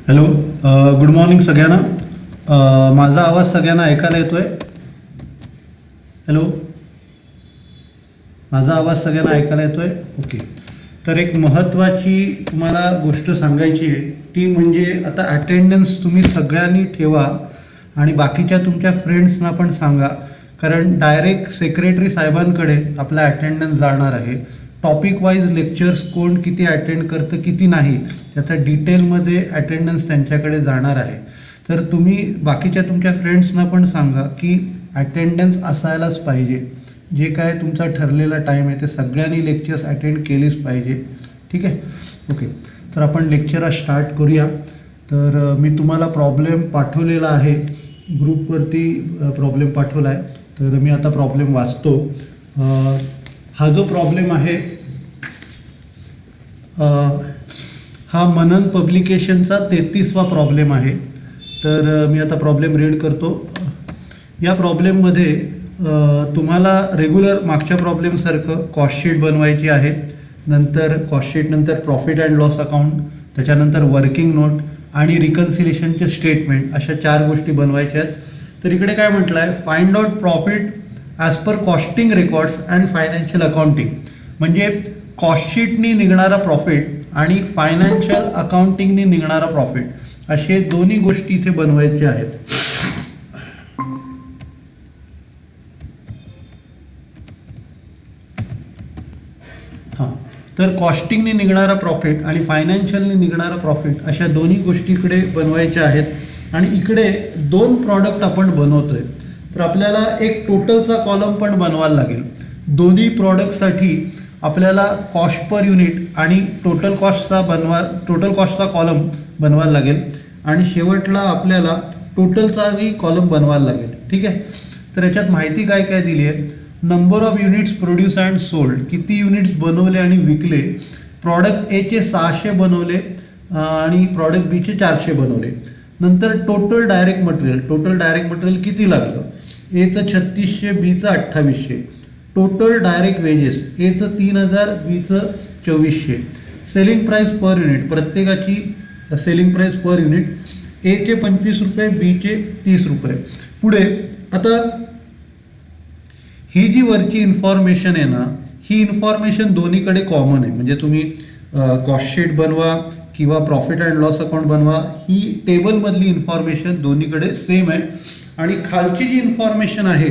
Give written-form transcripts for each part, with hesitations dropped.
Hello. Good morning सगळ्यांना. माझा आवाज सगळ्यांना ऐकायला येतोय? हॅलो, माझा आवाज सगळ्यांना ऐकायला येतोय? ओके. तर एक महत्त्वाची तुम्हाला गोष्ट सांगायची आहे, ती म्हणजे आता अटेंडन्स तुम्ही सगळ्यांनी ठेवा आणि बाकीच्या तुमच्या फ्रेंड्सना पण सांगा, कारण डायरेक्ट सेक्रेटरी साहेबांकडे आपला अटेंडन्स जाणार आहे. टॉपिक वाईज लेक्चर्स कोण किती अटेंड करतं किती नाही त्याचा डिटेलमध्ये अटेंडन्स त्यांच्याकडे जाणार आहे. तर तुम्ही बाकीच्या तुमच्या फ्रेंड्सना पण सांगा की अटेंडन्स असायलाच पाहिजे. जे काय तुमचा ठरलेला टाईम आहे ते सगळ्यांनी लेक्चर्स अटेंड केलीच पाहिजे. ठीक आहे? ओके. तर आपण लेक्चर स्टार्ट करूया. तर मी तुम्हाला प्रॉब्लेम पाठवलेला आहे, ग्रुपवरती प्रॉब्लेम पाठवला आहे. तर मी आता प्रॉब्लेम वाचतो. हा जो प्रॉब्लेम आहे हा मनन पब्लिकेशनचा 33वा प्रॉब्लेम आहे. तर मी आता प्रॉब्लेम रीड करतो. या प्रॉब्लेममध्ये तुम्हाला रेग्युलर मागच्या प्रॉब्लेमसारखं कॉस्टशीट बनवायची आहे. नंतर कॉस्टशीट नंतर प्रॉफिट अँड लॉस अकाउंट, त्याच्यानंतर वर्किंग नोट आणि रिकन्सिलेशनचे स्टेटमेंट, अशा 4 गोष्टी बनवायच्या आहेत. तर इकडे काय म्हटलं आहे, find out profit as per costing records and financial accounting. म्हणजे कॉस्टशीटनी निघणारा प्रॉफिट आणि फायनान्शियल अकाउंटिंगनी निघणारा प्रॉफिट, असे दोन्ही गोष्टी इथे बनवायच्या आहेत. हां, तर कॉस्टिंगने निघणारा प्रॉफिट आणि फायनान्शियलने निघणारा प्रॉफिट अशा दोन्ही गोष्टी इकडे बनवायच्या आहेत. आणि इकडे 2 प्रॉडक्ट आपण बनवतोय, तर आपल्याला एक टोटलचा कॉलम पण बनवायला लागेल. दोन्ही प्रॉडक्टसाठी आपल्याला कॉस्ट पर युनिट आणि टोटल कॉस्टचा कॉलम बनवायला लागेल. आणि शेवटला आपल्याला टोटलचाही कॉलम बनवायला लागेल. ठीक आहे? तर याच्यात माहिती काय काय दिली आहे. Number of units produce and sold, किती युनिट्स बनवले आणि विकले. प्रॉडक्ट एचे 600 बनवले आणि प्रॉडक्ट बीचे 400 बनवले. नंतर टोटल डायरेक्ट मटेरियल किती लागलं. एचं 3600, बीचं 2800. टोटल डायरेक्ट वेजेस, एचं 3000, बीचं 2400. सेलिंग प्राईस पर युनिट, प्रत्येकाची सेलिंग प्राईस पर युनिट, एचे 25 रुपये, बीचे 30 रुपये. पुढे आता ही जी वरची इन्फॉर्मेशन आहे ना, ही इन्फॉर्मेशन दोन्हीकडे कॉमन आहे. म्हणजे तुम्ही कॉस्टशीट बनवा किंवा प्रॉफिट अँड लॉस अकाउंट बनवा, ही टेबलमधली इन्फॉर्मेशन दोन्हीकडे सेम आहे. आणि खालची जी इन्फॉर्मेशन आहे,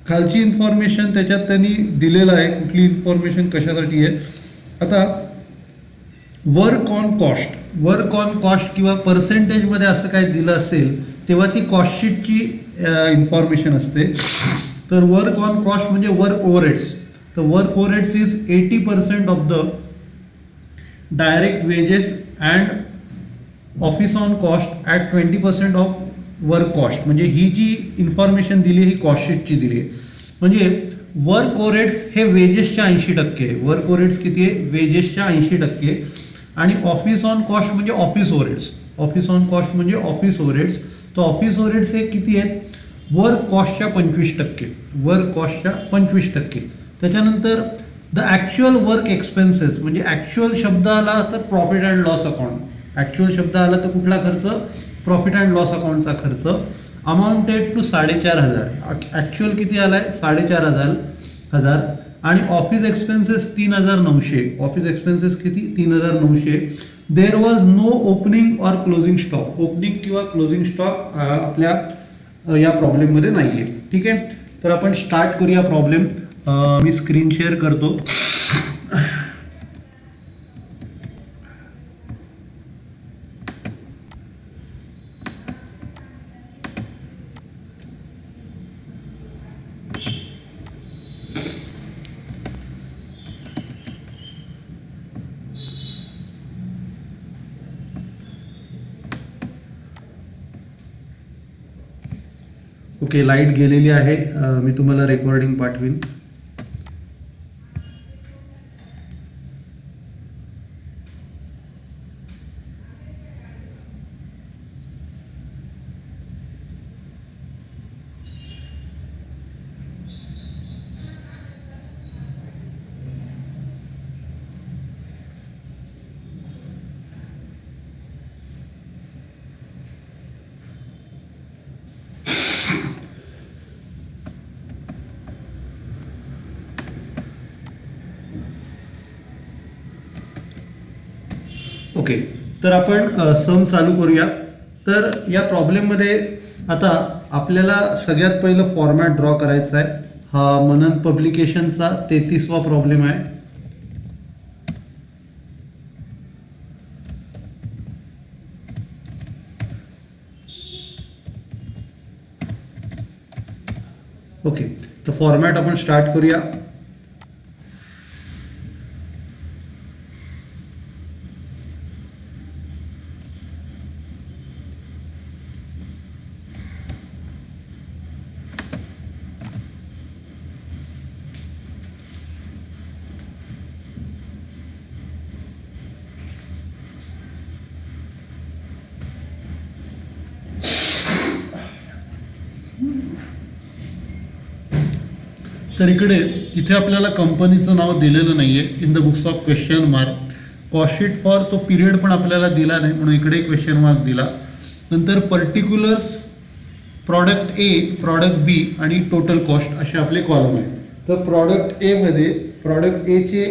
खालची इन्फॉर्मेशन त्याच्यात त्यांनी दिलेलं आहे कुठली इन्फॉर्मेशन कशासाठी आहे. आता वर्क ऑन कॉस्ट किंवा पर्सेंटेजमध्ये असं काय दिलं असेल तेव्हा ती कॉस्टशीटची इन्फॉर्मेशन असते. तर वर्क ऑन कॉस्ट म्हणजे वर्क ओव्हरहेड्स. तर work overheads is 80% of the direct wedges and office on cost at 20% of work cost. म्हणजे ही जी इन्फॉर्मेशन दिली ही कॉस्टशीटची दिली आहे. म्हणजे वर्क ओव्हरहेड्स हे वेजेसच्या 80% आहे. वर्क ओव्हरहेड्स किती आहे? वेजेसच्या 80%. आणि ऑफिस ऑन कॉस्ट म्हणजे office overheads. Office on cost म्हणजे ऑफिस ओव्हरहेड्स. तर ऑफिस ओव्हरहेड्स हे किती आहेत? वर्क कॉस्टच्या 25%. वर्क कॉस्टच्या 25%. त्याच्यानंतर द ॲक्च्युअल वर्क एक्सपेन्सेस, म्हणजे ॲक्च्युअल शब्द आला तर profit and loss account. Actual शब्द आला तर कुठला खर्च? प्रॉफिट अँड लॉस अकाउंटचा खर्च. Amounted to 4500. ॲक्च्युअल किती आला आहे? 4500. आणि ऑफिस एक्सपेन्सेस 3900. ऑफिस एक्सपेन्सेस किती? 3900. There was no opening or closing stock. Opening किंवा क्लोजिंग स्टॉक आपल्या या प्रॉब्लेममध्ये नाही आहे. ठीक आहे? तर आपण स्टार्ट करूया प्रॉब्लेम. मी स्क्रीन शेअर करतो. ओके, लाईट गेलेली आहे. मी तुम्हाला रेकॉर्डिंग पाठवीन. ओके, तर आपण सम चालू करूया. तर या प्रॉब्लेममध्ये आता आपल्याला सगळ्यात पहिलं फॉर्मॅट ड्रॉ करायचा आहे. हा मनन पब्लिकेशनचा 33वा प्रॉब्लेम आहे. ओके, तर फॉर्मॅट आपण स्टार्ट करूया. तर इथे आपल्याला कंपनीचं नाव दिलेलं नाही आहे in the books of question mark. Cost sheet for तो पिरियड पण आपल्याला दिला नाही म्हणून इकडे क्वेश्चन मार्क दिला. नंतर पर्टिक्युलर्स, प्रॉडक्ट ए, प्रॉडक्ट बी आणि टोटल कॉस्ट असे आपले कॉलम आहे. तर प्रॉडक्ट एमध्ये प्रॉडक्ट एचे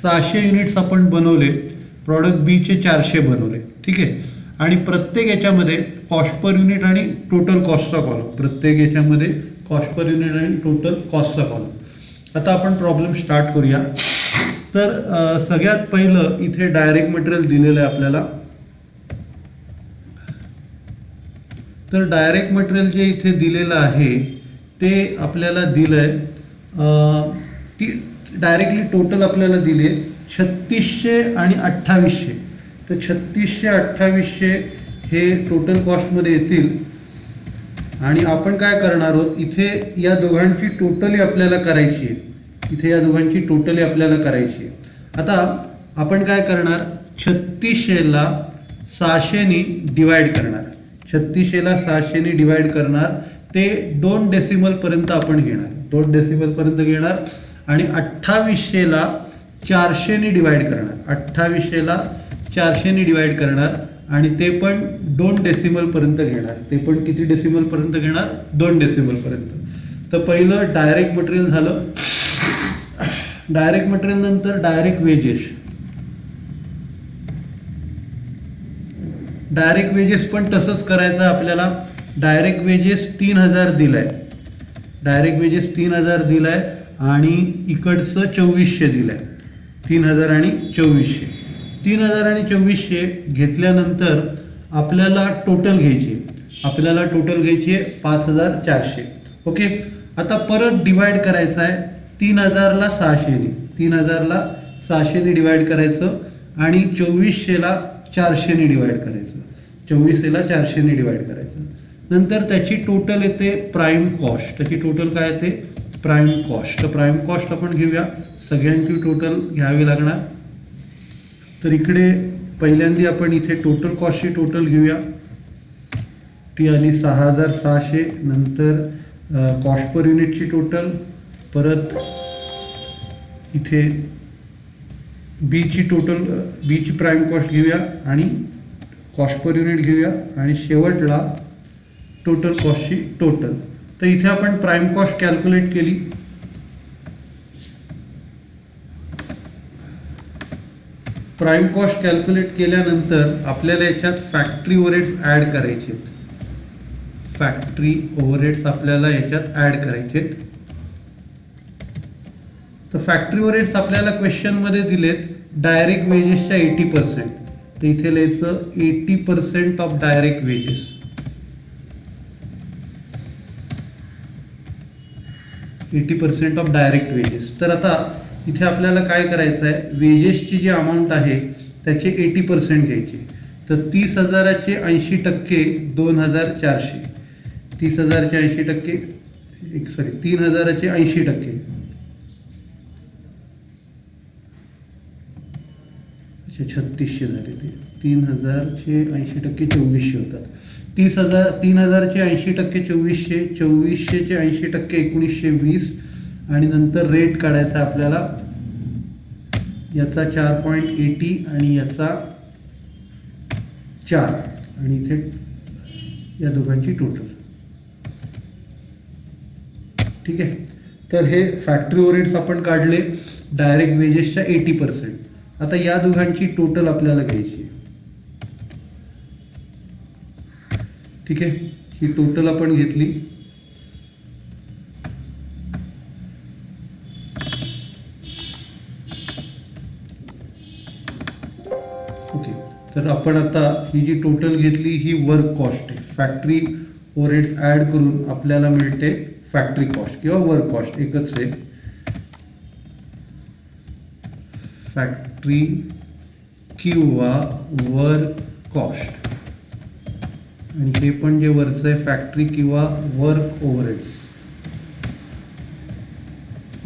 600 युनिट्स आपण बनवले, प्रॉडक्ट बीचे 400 बनवले. ठीक आहे, आणि प्रत्येक याच्यामध्ये कॉस्ट पर युनिट आणि टोटल कॉस्टचा कॉलम, प्रत्येक याच्यामध्ये कॉस्ट पर युनिट आणि टोटल कॉस्टचा कॉलम. आता आपण प्रॉब्लेम स्टार्ट करूया. तर सगळ्यात पहिलं इथे डायरेक्ट मटेरियल दिलेलं आहे आपल्याला. तर डायरेक्ट मटेरियल जे इथे दिलेलं आहे ते आपल्याला दिलं आहे, ती डायरेक्टली टोटल आपल्याला दिली आहे 3600 आणि 2800. तर 3600 2800 हे टोटल कॉस्टमध्ये येतील. आणि आपण काय करणार आहोत, इथे या दोघांची टोटली आपल्याला करायची आहे. इथे या दोघांची टोटली आपल्याला करायची आहे. आता आपण काय करणार, 3600ला 600नी डिवाइड करणार. 3600ला 600नी डिवाइड करणार. ते 2 डेसिमलपर्यंत आपण घेणार, 2 डेसिमलपर्यंत घेणार. आणि 2800ला 400नी डिवाइड करणार. 2800ला 400नी डिवाइड करणार आणि ते पण 2 डेसिमलपर्यंत घेणार. ते पण किती डेसिमलपर्यंत घेणार, 2 डेसिमलपर्यंत. तर पहिलं डायरेक्ट मटेरियल झालं. डायरेक्ट मटेरियल नंतर डायरेक्ट वेजेस. डायरेक्ट वेजेस पण तसंच करायचं आहे आपल्याला. डायरेक्ट वेजेस 3000 दिलाय, डायरेक्ट वेजेस 3000 दिलाय आणि इकडचं 2400 दिलाय. 3000 आणि 2400, 3000 आणि 2400 घेतल्यानंतर आपल्याला टोटल घ्यायची, आपल्याला टोटल घ्यायची आहे 5400. ओके, आता परत डिवाइड करायचं आहे 3000ला 600नी, 3000ला 600नी डिवाइड करायचं आणि 2400ला 400नी डिवाइड करायचं, 2400ला 400नी डिवाइड करायचं. नंतर त्याची टोटल येते प्राईम कॉस्ट. त्याची टोटल काय येते, प्राईम कॉस्ट. तर प्राईम कॉस्ट आपण घेऊया, सगळ्यांची टोटल घ्यावी लागणार. तर इकडे पहिल्यांदा आपण इथे टोटल कॉस्टची टोटल घेऊया. ती आली 6600. नंतर कॉस्ट पर युनिटची टोटल, परत इथे बीची टोटल, बीची प्राईम कॉस्ट घेऊया आणि कॉस्ट पर युनिट घेऊया आणि शेवटला टोटल कॉस्टची टोटल. तर इथे आपण प्राईम कॉस्ट कॅल्क्युलेट केली. प्राईम कॉस्ट कॅल्क्युलेट केल्यानंतर आपल्याला याच्यात फॅक्टरी ओव्हरहेड्स ॲड करायचे आहेत. फॅक्टरी ओव्हरहेड्स आपल्याला याच्यात ॲड करायचे आहेत. तर फॅक्टरी ओव्हरहेड्स आपल्याला क्वेश्चनमध्ये दिलेत डायरेक्ट वेजेसच्या 80%. तर इथे लिहायचं 80% of direct wedges. 80% of direct wedges. तर आता इथे आपल्याला काय करायचं आहे, वेजेसची जी अमाऊंट आहे त्याचे 80% घ्यायचे. तर 30,000चे 80% 2400. 30,000चे 80%, 3000चे 80%. अच्छा 3600 झाले. ते 3000चे 80% 2400 होतात. 3000चे 80% 2400, 2400चे 80% 1920. आणि नंतर रेट काढायचा आपल्याला, याचा 4.80 आणि याचा 4 आणि इथे या दोघांची टोटल. ठीक आहे, तर हे फॅक्टरी ओव्हरहेड्स आपण काढले डायरेक्ट वेजेसच्या 80%. आता या दोघांची टोटल आपल्याला घ्यायची आहे. ठीक आहे, ही टोटल आपण घेतली. ओके, तर आपण आता ही जी टोटल घेतली ही वर्क कॉस्ट आहे. फॅक्टरी ओव्हरहेड्स ॲड करून आपल्याला मिळते फॅक्टरी कॉस्ट किंवा वर्क कॉस्ट, एकच आहे. फॅक्टरी किंवा वर्क कॉस्ट, आणि हे पण जे वरचं आहे फॅक्टरी किंवा वर्क ओव्हरहेड्स.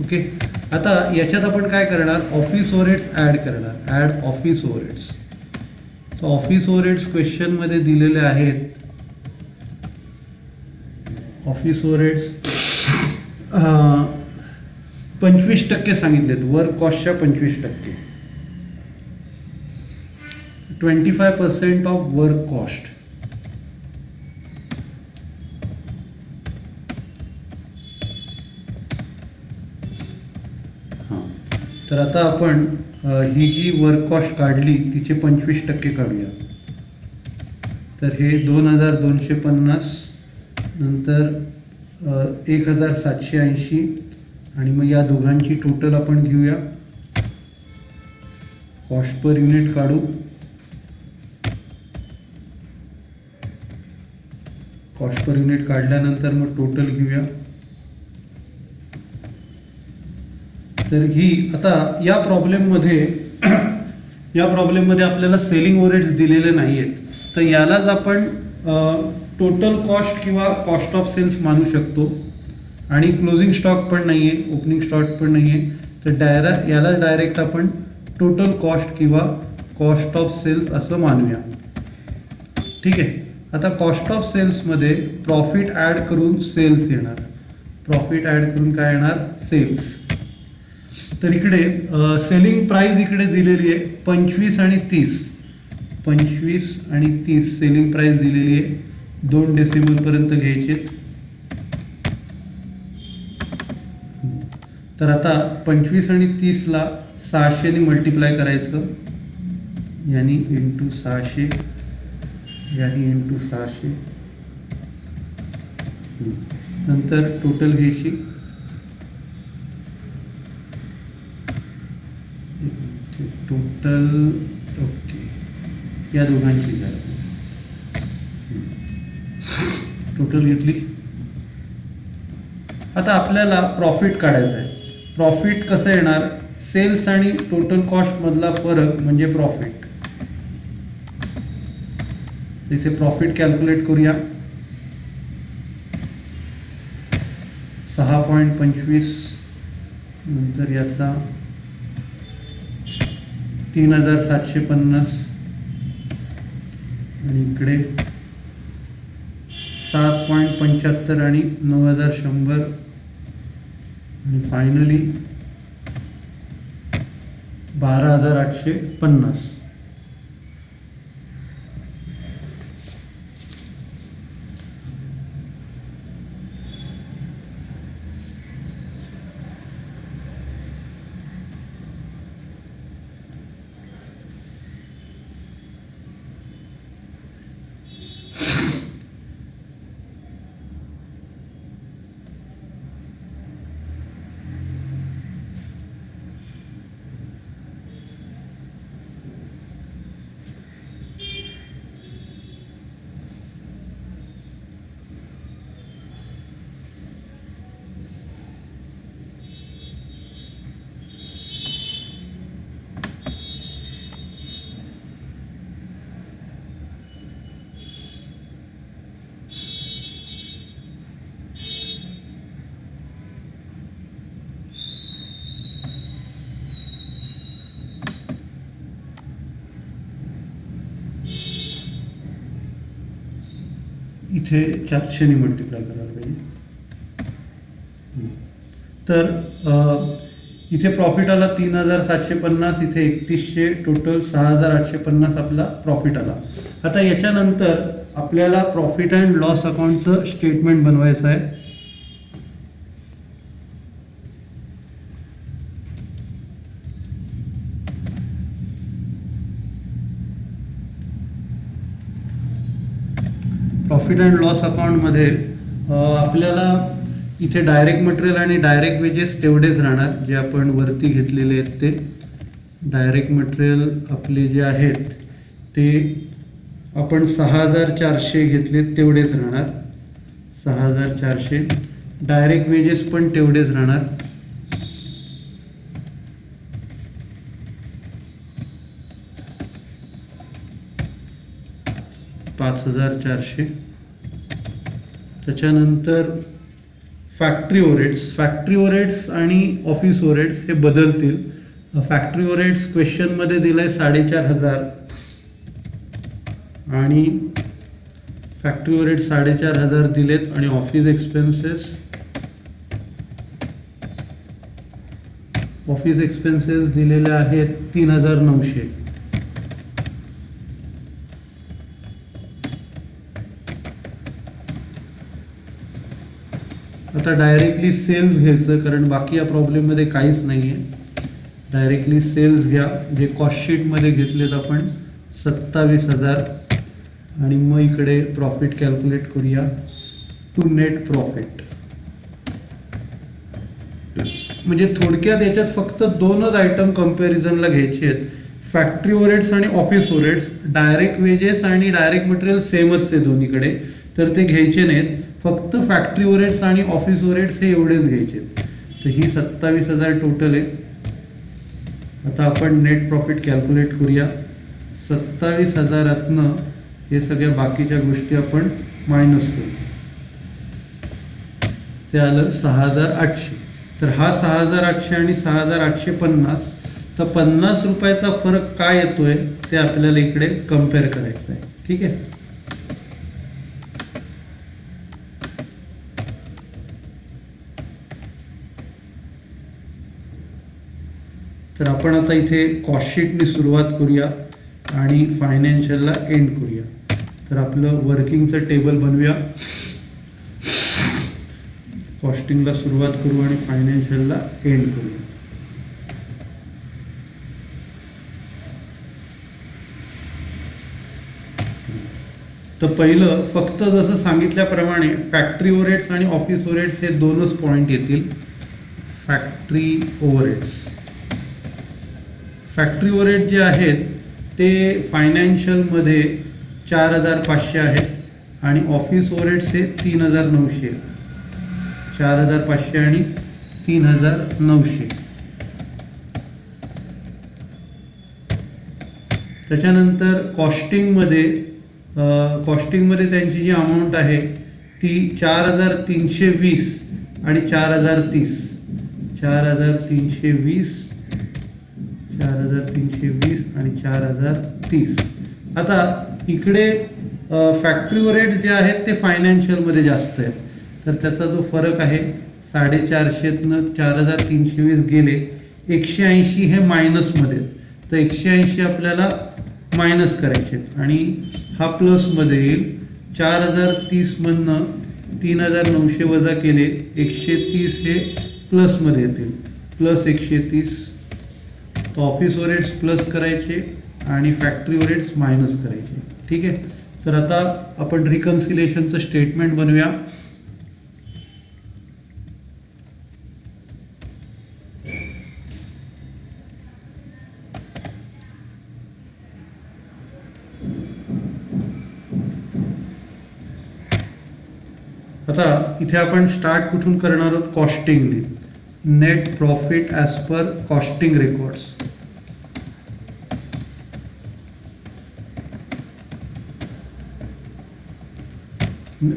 ओके, आता याच्यात आपण काय करणार, ऑफिस ओव्हरहेड्स ॲड करणार. Add office overheads. तर ऑफिस ओव्हरहेड्स क्वेश्चनमध्ये दिलेले आहेत. ऑफिस ओव्हरहेड्स 25% सांगितलेत, वर्क कॉस्टच्या 25%. 25% ऑफ वर्क कॉस्ट. तर आता आपण ही जी वर्क कॉस्ट काढली तिचे 25% काढूया. तर हे 2250, नंतर 1780, आणि मग या दोघांची टोटल आपण घेऊया. कॉस्ट पर युनिट काढू. कॉस्ट पर युनिट काढल्यानंतर मग टोटल घेऊया. तर ही आता या प्रॉब्लेममध्ये आपल्याला सेलिंग ओव्हरहेड्स दिलेले नाही आहेत, तर यालाच आपण टोटल कॉस्ट किंवा कॉस्ट ऑफ सेल्स मानू शकतो. आणि क्लोजिंग स्टॉक पण नाही आहे, ओपनिंग स्टॉक पण नाही आहे, तर याला डायरेक्ट आपण टोटल कॉस्ट किंवा कॉस्ट ऑफ सेल्स असं मानूया. ठीक आहे, आता कॉस्ट ऑफ सेल्समध्ये प्रॉफिट ॲड करून सेल्स येणार. प्रॉफिट ॲड करून काय येणार, सेल्स. तर इकडे सेलिंग प्राइस इकडे दिलेली आहे 25 आणि 30. 25 आणि 30 सेलिंग प्राइस दिलेली आहे. 2 डेसिमलपर्यंत घ्यायचे. तर आता 25 आणि 30ला 600 ने मल्टिप्लाय करायचं, यानी इंटू 600, यानी इंटू 600. नंतर टोटल घ्यायची. टोटल ओके, या दोघांची झाली. टोटल घेतली. आता आपल्याला प्रॉफिट काढायचं आहे. प्रॉफिट कसं येणार, सेल्स आणि टोटल कॉस्ट मधला फरक म्हणजे प्रॉफिट. इथे प्रॉफिट कॅल्क्युलेट करूया. 6.25, नंतर याचा 3750, आणि इकडे 7.75 आणि 9100, आणि फायनली 12850. इथे 400 ने मल्टिप्लाय करायला पाहिजे. तर इथे प्रॉफिट आला 3750, इथे 3100, टोटल 6850 आपला प्रॉफिट आला. आता याच्यानंतर आपल्याला प्रॉफिट अँड लॉस अकाउंटचं स्टेटमेंट बनवायचं आहे. प्रॉफिट अँड लॉस अकाउंटमध्ये आपल्याला इथे डायरेक्ट मटेरियल आणि डायरेक्ट वेजेस तेवढेच राहणार जे आपण वरती घेतलेले आहेत ते. डायरेक्ट मटेरियल आपले जे आहेत ते आपण 6,400 घेतले तेवढेच राहणार, 6,400. डायरेक्ट वेजेस पण तेवढेच राहणार, 5,400. त्याच्यानंतर फॅक्टरी ओव्हरहेड्स आणि ऑफिस ओव्हरहेड्स हे बदलतील. फॅक्टरी ओव्हरहेड्स क्वेश्चनमध्ये दिलं आहे 4,500 आणि फॅक्टरी ओव्हरहेड्स 4,500 दिलेत आणि ऑफिस एक्सपेन्सेस दिलेले आहेत 3,900. आता डायरेक्टली सेल्स घ्यायचं कारण बाकी या प्रॉब्लेममध्ये काहीच नाही आहे. डायरेक्टली सेल्स घ्या जे कॉस्ट शीटमध्ये घेतलेत आपण 27,000 आणि मग इकडे प्रॉफिट कॅल्क्युलेट करूया टू नेट प्रॉफिट. म्हणजे थोडक्यात याच्यात फक्त दोनच आयटम कंपॅरिझनला घ्यायचे आहेत, फॅक्टरी ओव्हरहेड्स आणि ऑफिस ओव्हरहेड्स. डायरेक्ट वेजेस आणि डायरेक्ट मटेरियल सेमच आहे दोन्हीकडे, तर ते घ्यायचे नाहीत. फक्त फॅक्टरी ओव्हरहेड्स आणि ऑफिस ओव्हरहेड्स हे एवढेच घ्यायचे. तर ही 27,000 टोटल आहे. आता आपण नेट प्रॉफिट कॅल्क्युलेट करूया. 27,000तनं हे सगळ्या बाकीच्या गोष्टी आपण मायनस करू, ते आलं 6,800. तर हा 6,800 आणि 6,850, तर 50 रुपयाचा फरक काय येतोय ते आपल्याला इकडे कम्पेअर करायचं आहे. ठीक आहे. तर आपण आता इथे कॉस्ट शीटने सुरुवात करूया आणि फायनान्शियलला एंड करूया. तर आपलं वर्किंगचं टेबल बनवूया, कॉस्टिंगला सुरुवात करू आणि फायनान्शियलला एंड करूया. तर पहिलं फक्त जसं सांगितल्याप्रमाणे फॅक्टरी ओव्हरहेड्स आणि ऑफिस ओव्हरहेड्स हे दोनच पॉईंट येतील. फॅक्टरी ओव्हरहेड जे आहेत ते फायनान्शियलमध्ये 4,500 आहेत आणि ऑफिस ओव्हरहेड्स हे 3,900 आहेत. 4,500 आणि 3,900. त्याच्यानंतर कॉस्टिंगमध्ये त्यांची जी अमाऊंट आहे ती 4,320 आणि 4,030. 4,320 आणि 4,030. आता इकडे फॅक्टरी ओव्हरहेड जे आहेत ते फायनान्शियलमध्ये जास्त आहेत, तर त्याचा जो फरक आहे 450तनं 4,320 गेले. 180 हे मायनसमध्ये, तर 180 आपल्याला मायनस करायचे आणि हा प्लसमध्ये येईल. 4,030मधनं 3,900 वजा केले 130 हे प्लसमध्ये येतील, प्लस 130. तर ऑफिस ओव्हरहेड्स प्लस करायचे आणि फॅक्टरी ओव्हरहेड्स मायनस करायचे. ठीक आहे. तर आता आपण रिकन्सिलेशनचं स्टेटमेंट बनवूया. आता इथे आपण स्टार्ट कुठून करणार आहोत, कॉस्टिंगने. Net profit as per costing records.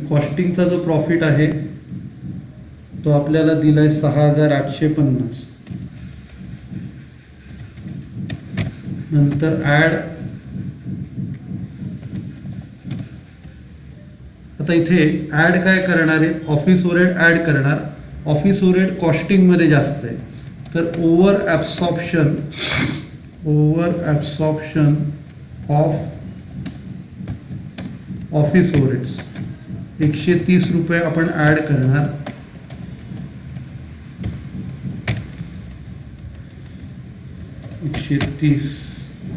कॉस्टिंगचा जो प्रॉफिट आहे तो आपल्याला दिलाय 6,850. नंतर ॲड. आता इथे ॲड काय करणार आहे, ऑफिस ओव्हरहेड ॲड करणार. ऑफिस ओव्हरहेड कॉस्टिंगमध्ये जास्त आहे, तर over absorption of office overheads 130 रुपये आपण ॲड करणार.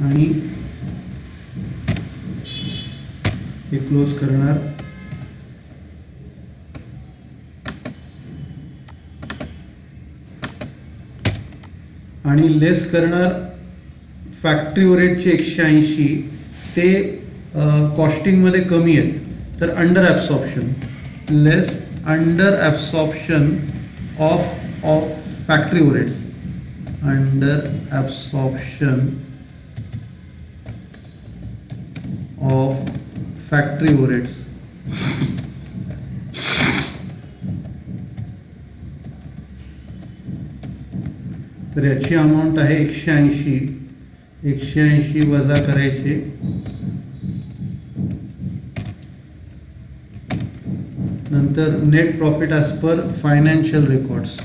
आणि हे क्लोज करणार. आणि लेस करणार फॅक्टरी ओव्हरहेडचे 180 ते कॉस्टिंगमध्ये कमी आहेत तर under absorption, less under absorption of factory overheads, under absorption of factory overheads. तर याची अमाऊंट आहे 180. 180 वजा करायचे नंतर नेट प्रॉफिट ॲज पर फायनान्शियल रेकॉर्ड्स.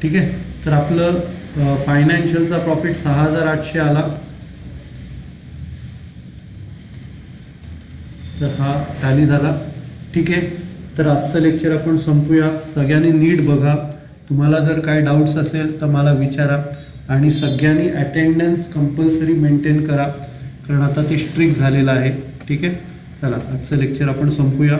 ठीक आहे. तर आपलं फायनान्शियलचा प्रॉफिट 6,800 आला. तर हा टॅली झाला. ठीक आहे. तर आजचं लेक्चर आपण संपूया. सगळ्यांनी नीट बघा. तुम्हाला जर काय डाऊट्स असेल तर मला विचारा आणि सगळ्यांनी अटेंडन्स कंपल्सरी मेंटेन करा कारण आता ते स्ट्रिक्ट झालेलं आहे. ठीक आहे. चला आजचं लेक्चर आपण संपूया.